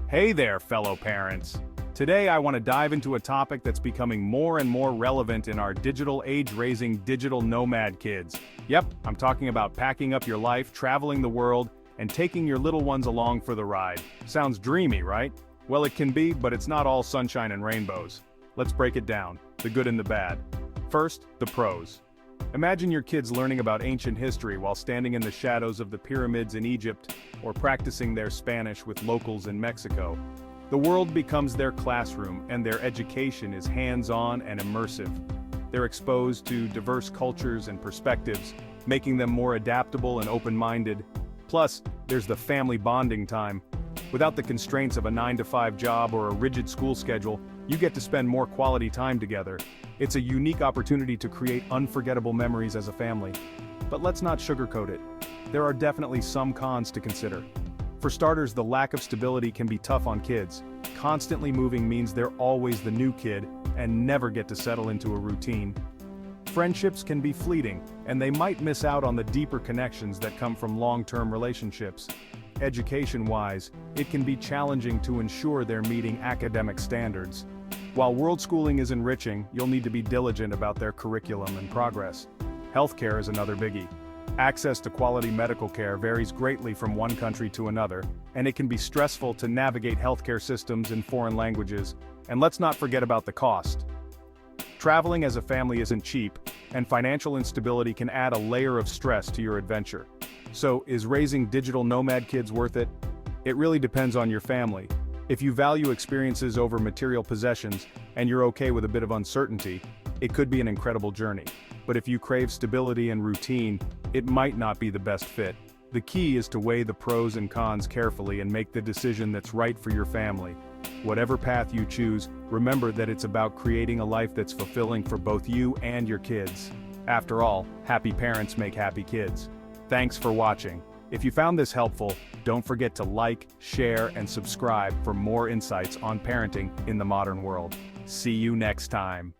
Hey there, fellow parents. Today I want to dive into a topic that's becoming more and more relevant in our digital age, raising digital nomad kids. Yep, I'm talking about packing up your life, traveling the world, and taking your little ones along for the ride. Sounds dreamy, right? Well, it can be, but it's not all sunshine and rainbows. Let's break it down, the good and the bad. First, the pros. Imagine your kids learning about ancient history while standing in the shadows of the pyramids in Egypt, or practicing their Spanish with locals in Mexico. The world becomes their classroom, and their education is hands-on and immersive. They're exposed to diverse cultures and perspectives, making them more adaptable and open-minded. Plus, there's the family bonding time. Without the constraints of a 9-to-5 job or a rigid school schedule, you get to spend more quality time together. It's a unique opportunity to create unforgettable memories as a family. But let's not sugarcoat it. There are definitely some cons to consider. For starters, the lack of stability can be tough on kids. Constantly moving means they're always the new kid and never get to settle into a routine. Friendships can be fleeting, and they might miss out on the deeper connections that come from long-term relationships. Education-wise, it can be challenging to ensure they're meeting academic standards. While world schooling is enriching, you'll need to be diligent about their curriculum and progress. Healthcare is another biggie. Access to quality medical care varies greatly from one country to another, and it can be stressful to navigate healthcare systems in foreign languages. And let's not forget about the cost. Traveling as a family isn't cheap, and financial instability can add a layer of stress to your adventure. So, is raising digital nomad kids worth it? It really depends on your family. If you value experiences over material possessions, and you're okay with a bit of uncertainty, it could be an incredible journey. But if you crave stability and routine, it might not be the best fit. The key is to weigh the pros and cons carefully and make the decision that's right for your family. Whatever path you choose, remember that it's about creating a life that's fulfilling for both you and your kids. After all, happy parents make happy kids. Thanks for watching. If you found this helpful, don't forget to like, share, and subscribe for more insights on parenting in the modern world. See you next time.